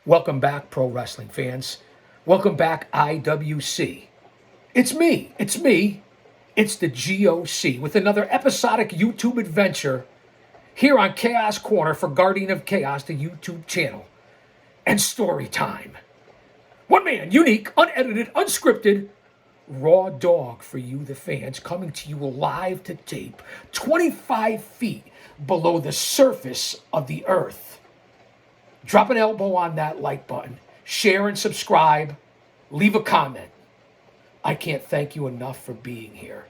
Welcome back, pro wrestling fans. Welcome back, IWC. It's me. It's me. It's the GOC with another episodic YouTube adventure here on Chaos Corner for Guardian of Chaos, the YouTube channel, and story time. One man, unique, unedited, unscripted, raw dog for you, the fans, coming to you live to tape, 25 feet below the surface of the earth. Drop an elbow on that like button, share and subscribe, leave a comment. I can't thank you enough for being here.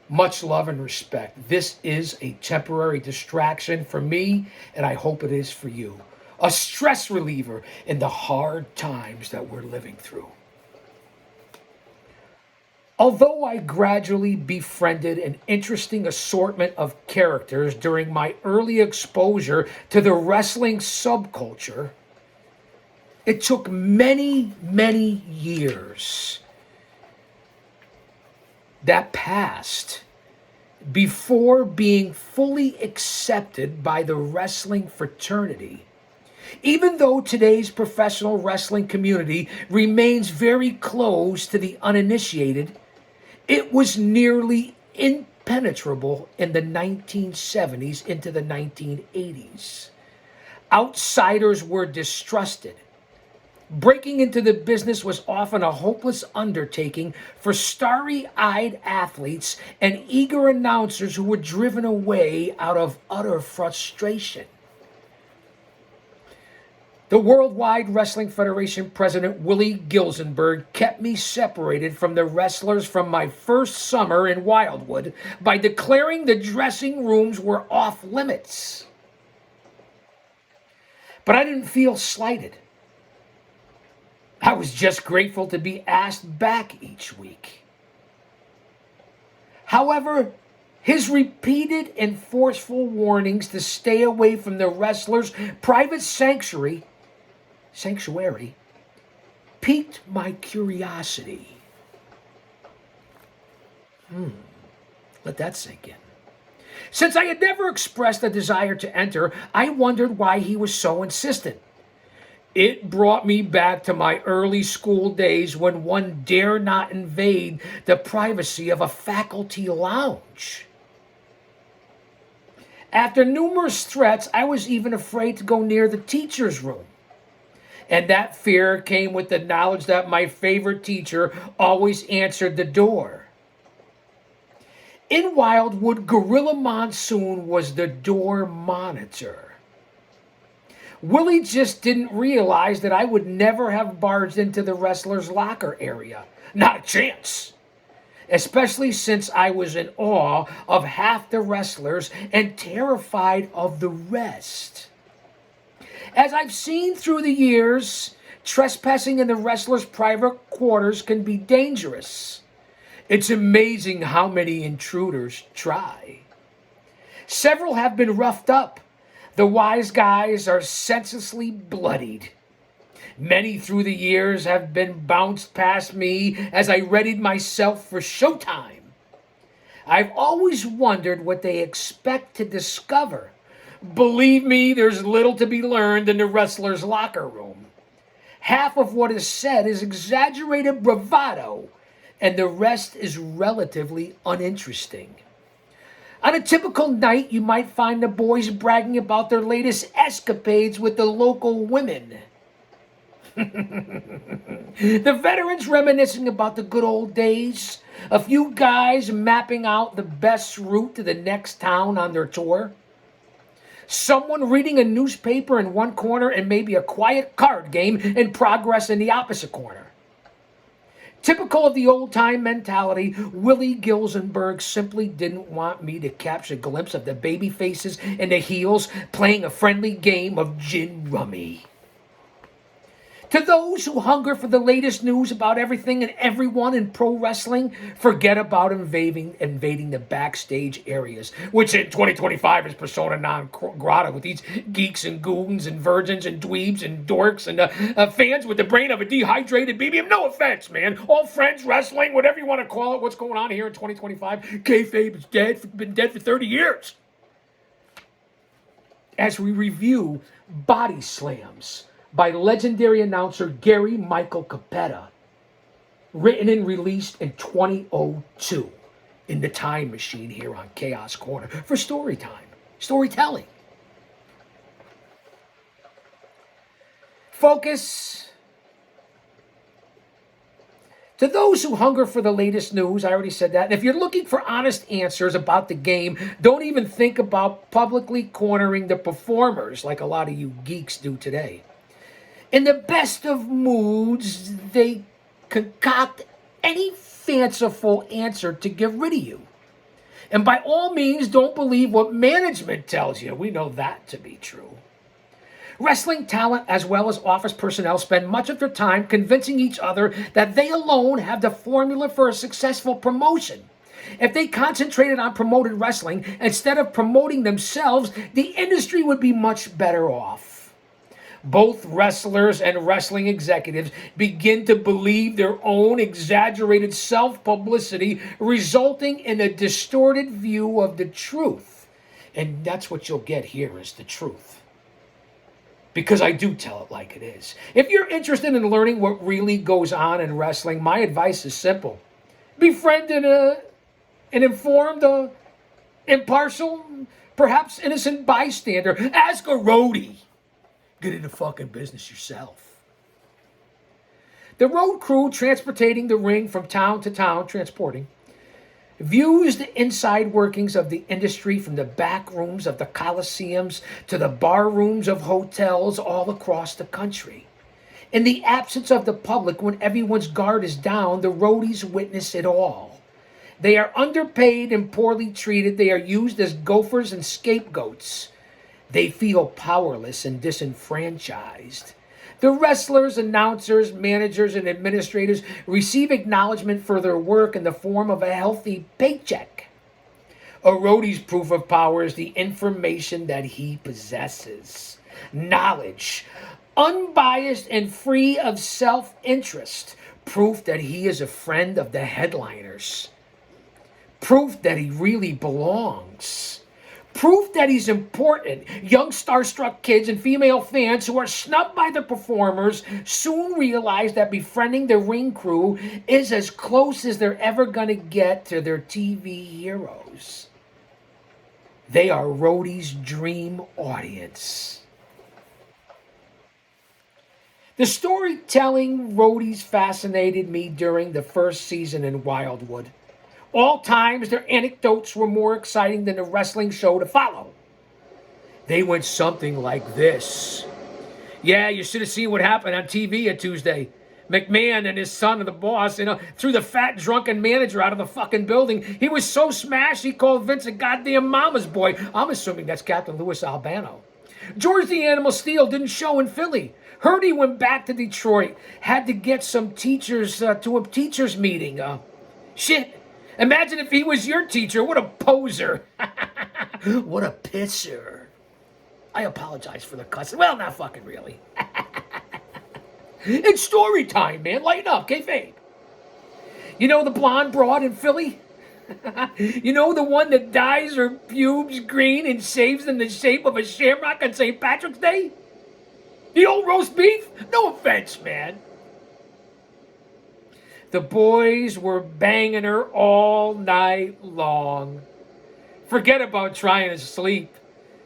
Much love and respect. This is a temporary distraction for me, and I hope it is for you. A stress reliever in the hard times that we're living through. Although I gradually befriended an interesting assortment of characters during my early exposure to the wrestling subculture, it took many, many years that passed before being fully accepted by the wrestling fraternity. Even though today's professional wrestling community remains very close to the uninitiated, it was nearly impenetrable in the 1970s into the 1980s. Outsiders were distrusted. Breaking into the business was often a hopeless undertaking for starry-eyed athletes and eager announcers who were driven away out of utter frustration. The Worldwide Wrestling Federation president, Willie Gilzenberg, kept me separated from the wrestlers from my first summer in Wildwood by declaring the dressing rooms were off limits. But I didn't feel slighted. I was just grateful to be asked back each week. However, his repeated and forceful warnings to stay away from the wrestler's private sanctuary piqued my curiosity. Let that sink in. Since I had never expressed a desire to enter, I wondered why he was so insistent. It brought me back to my early school days when one dare not invade the privacy of a faculty lounge. After numerous threats, I was even afraid to go near the teacher's room. And that fear came with the knowledge that my favorite teacher always answered the door. In Wildwood, Gorilla Monsoon was the door monitor. Willie just didn't realize that I would never have barged into the wrestler's locker area. Not a chance. Especially since I was in awe of half the wrestlers and terrified of the rest. As I've seen through the years, trespassing in the wrestler's private quarters can be dangerous. It's amazing how many intruders try. Several have been roughed up. The wise guys are senselessly bloodied. Many through the years have been bounced past me as I readied myself for showtime. I've always wondered what they expect to discover. Believe me, there's little to be learned in the wrestler's locker room. Half of what is said is exaggerated bravado, and the rest is relatively uninteresting. On a typical night, you might find the boys bragging about their latest escapades with the local women. The veterans reminiscing about the good old days. A few guys mapping out the best route to the next town on their tour. Someone reading a newspaper in one corner and maybe a quiet card game in progress in the opposite corner. Typical of the old-time mentality, Willie Gilzenberg simply didn't want me to catch a glimpse of the baby faces and the heels playing a friendly game of gin rummy. To those who hunger for the latest news about everything and everyone in pro wrestling, forget about invading the backstage areas, which in 2025 is persona non grata with these geeks and goons and virgins and dweebs and dorks and fans with the brain of a dehydrated baby. No offense, man. All friends, wrestling, whatever you want to call it, what's going on here in 2025? Kayfabe is dead, been dead for 30 years. As we review body slams, by legendary announcer Gary Michael Capetta, written and released in 2002 in the Time Machine here on Chaos Corner for story time, storytelling. Focus. To those who hunger for the latest news, I already said that. And if you're looking for honest answers about the game, don't even think about publicly cornering the performers like a lot of you geeks do today. In the best of moods, they concoct any fanciful answer to get rid of you. And by all means, don't believe what management tells you. We know that to be true. Wrestling talent as well as office personnel spend much of their time convincing each other that they alone have the formula for a successful promotion. If they concentrated on promoted wrestling instead of promoting themselves, the industry would be much better off. Both wrestlers and wrestling executives begin to believe their own exaggerated self-publicity, resulting in a distorted view of the truth. And that's what you'll get here is the truth. Because I do tell it like it is. If you're interested in learning what really goes on in wrestling, my advice is simple. Befriend an informed, impartial, perhaps innocent bystander. Ask a roadie. Get into fucking business yourself. The road crew transporting the ring from town to town, views the inside workings of the industry from the back rooms of the coliseums to the bar rooms of hotels all across the country. In the absence of the public, when everyone's guard is down, the roadies witness it all. They are underpaid and poorly treated. They are used as gophers and scapegoats. They feel powerless and disenfranchised. The wrestlers, announcers, managers, and administrators receive acknowledgement for their work in the form of a healthy paycheck. A roadie's proof of power is the information that he possesses. Knowledge, unbiased and free of self-interest. Proof that he is a friend of the headliners. Proof that he really belongs. Proof that he's important. Young starstruck kids and female fans who are snubbed by the performers soon realize that befriending the ring crew is as close as they're ever going to get to their TV heroes. They are roadies' dream audience. The storytelling roadies fascinated me during the first season in Wildwood. All times, their anecdotes were more exciting than the wrestling show to follow. They went something like this. Yeah, you should have seen what happened on TV on Tuesday. McMahon and his son, the boss, threw the fat, drunken manager out of the fucking building. He was so smashed, he called Vince a goddamn mama's boy. I'm assuming that's Captain Louis Albano. George the Animal Steel didn't show in Philly. Heard he went back to Detroit. Had to get some teachers to a teacher's meeting. Shit. Imagine if he was your teacher. What a poser. What a pisser. I apologize for the cussing. Well, not fucking really. It's story time, man. Lighten up, kayfabe. You know the blonde broad in Philly? You know the one that dyes her pubes green and shaves in the shape of a shamrock on St. Patrick's Day? The old roast beef? No offense, man. The boys were banging her all night long. Forget about trying to sleep.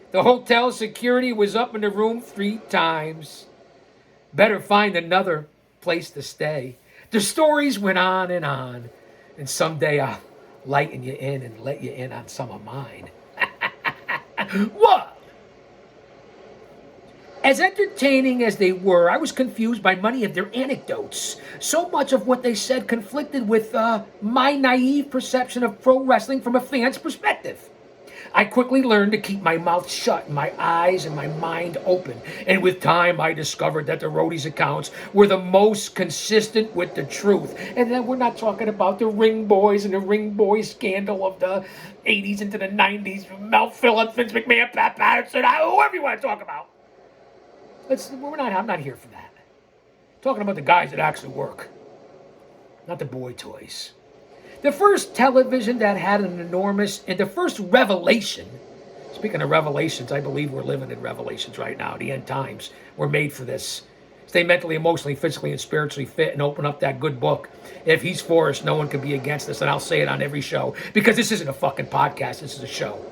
The hotel security was up in the room 3 times. Better find another place to stay. The stories went on, and someday I'll lighten you in and let you in on some of mine. What? As entertaining as they were, I was confused by many of their anecdotes. So much of what they said conflicted with my naive perception of pro wrestling from a fan's perspective. I quickly learned to keep my mouth shut, my eyes and my mind open. And with time, I discovered that the roadies' accounts were the most consistent with the truth. And then we're not talking about the Ring Boys and the Ring Boys scandal of the 80s into the 90s. Mel Phillips, Vince McMahon, Pat Patterson, whoever you want to talk about. I'm not here for that. I'm talking about the guys that actually work, not the boy toys. The first television that had an enormous, and the first revelation, speaking of revelations, I believe we're living in revelations right now. The end times were made for this. Stay mentally, emotionally, physically, and spiritually fit and open up that good book. If he's for us, no one can be against us. And I'll say it on every show because this isn't a fucking podcast. This is a show.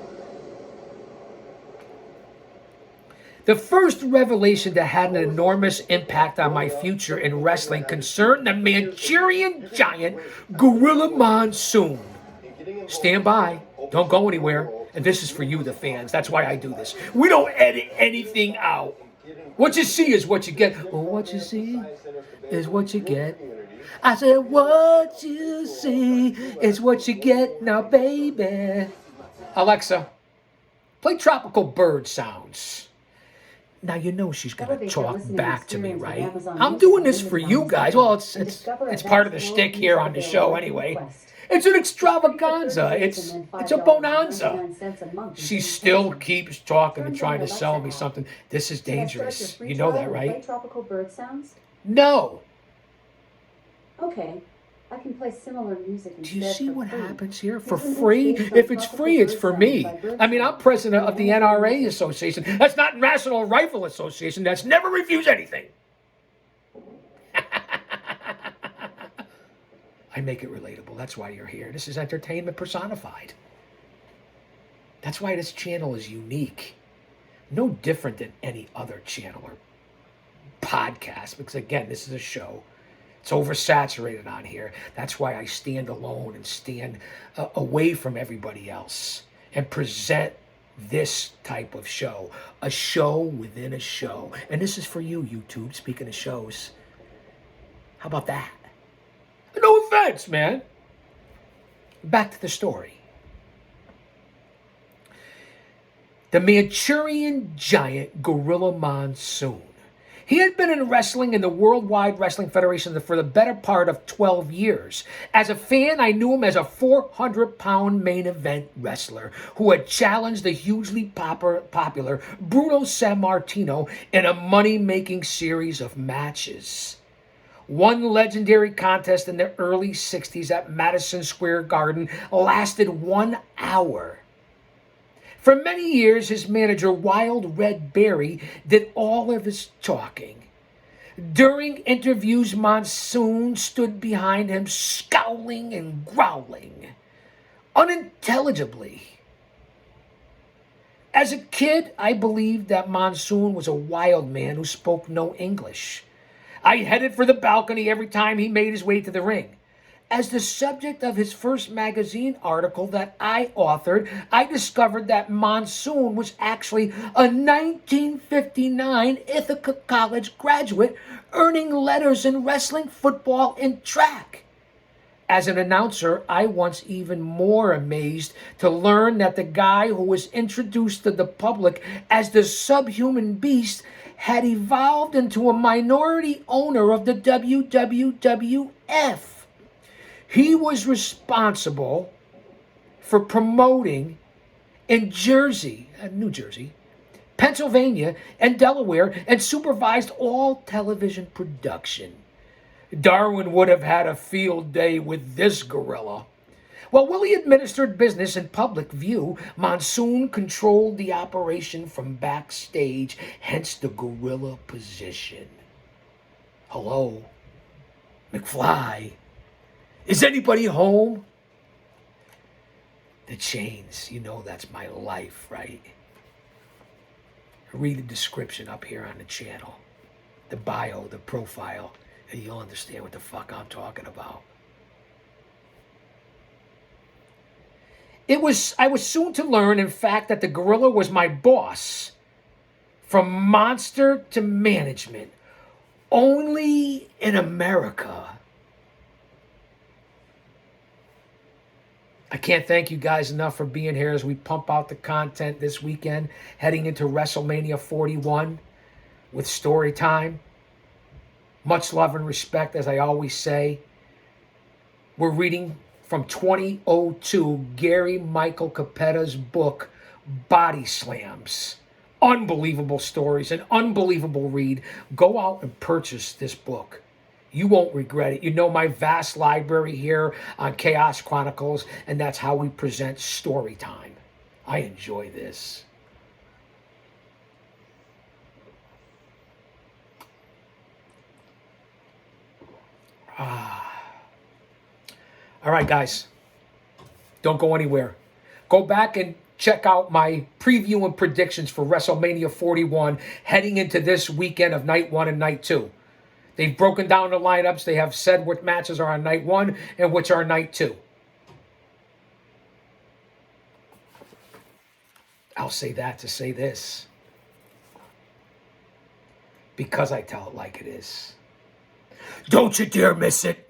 The first revelation that had an enormous impact on my future in wrestling concerned the Manchurian giant Gorilla Monsoon. Stand by. Don't go anywhere. And this is for you, the fans. That's why I do this. We don't edit anything out. What you see is what you get. Well, what you see is what you get. I said, what you see is what you get now, baby. Alexa, play Tropical Bird Sounds. Now you know she's going to talk back to me, right? I'm doing this for you guys. Well, it's part of the shtick here on the show anyway. It's an extravaganza. It's a bonanza. She still keeps talking and trying to sell me something. This is dangerous. You know that, right? Tropical Bird Sounds? No. Okay. I can play similar music instead. Do you see what free. happens here? For free? If it's free, it's for me. I mean, I'm president of the NRA Association. That's not National Rifle Association. That's never refuse anything. I make it relatable. That's why you're here. This is entertainment personified. That's why this channel is unique. No different than any other channel or podcast. Because again, this is a show. It's oversaturated on here. That's why I stand alone and stand away from everybody else and present this type of show. A show within a show. And this is for you, YouTube, speaking of shows. How about that? No offense, man. Back to the story. The Manchurian giant Gorilla Monsoon. He had been in wrestling in the Worldwide Wrestling Federation for the better part of 12 years. As a fan, I knew him as a 400-pound main event wrestler who had challenged the hugely popular Bruno Sammartino in a money-making series of matches. One legendary contest in the early 60s at Madison Square Garden lasted 1 hour. For many years, his manager, Wild Red Berry, did all of his talking. During interviews, Monsoon stood behind him, scowling and growling, unintelligibly. As a kid, I believed that Monsoon was a wild man who spoke no English. I headed for the balcony every time he made his way to the ring. As the subject of his first magazine article that I authored, I discovered that Monsoon was actually a 1959 Ithaca College graduate earning letters in wrestling, football, and track. As an announcer, I was even more amazed to learn that the guy who was introduced to the public as the subhuman beast had evolved into a minority owner of the WWF. He was responsible for promoting in New Jersey, Pennsylvania, and Delaware, and supervised all television production. Darwin would have had a field day with this gorilla. While Willie administered business in public view, Monsoon controlled the operation from backstage, hence the gorilla position. Hello, McFly. Is anybody home? The chains, you know that's my life, right? Read the description up here on the channel, the bio, the profile, and you'll understand what the fuck I'm talking about. I was soon to learn, in fact, that the gorilla was my boss. From monster to management. Only in America. I can't thank you guys enough for being here as we pump out the content this weekend, heading into WrestleMania 41 with story time. Much love and respect, as I always say. We're reading from 2002, Gary Michael Capetta's book, Body Slams. Unbelievable stories, an unbelievable read. Go out and purchase this book. You won't regret it. You know my vast library here on Chaos Chronicles, and that's how we present story time. I enjoy this. All right, guys. Don't go anywhere. Go back and check out my preview and predictions for WrestleMania 41 heading into this weekend of night 1 and night 2. They've broken down the lineups. They have said what matches are on night 1 and which are night 2. I'll say that to say this. Because I tell it like it is. Don't you dare miss it.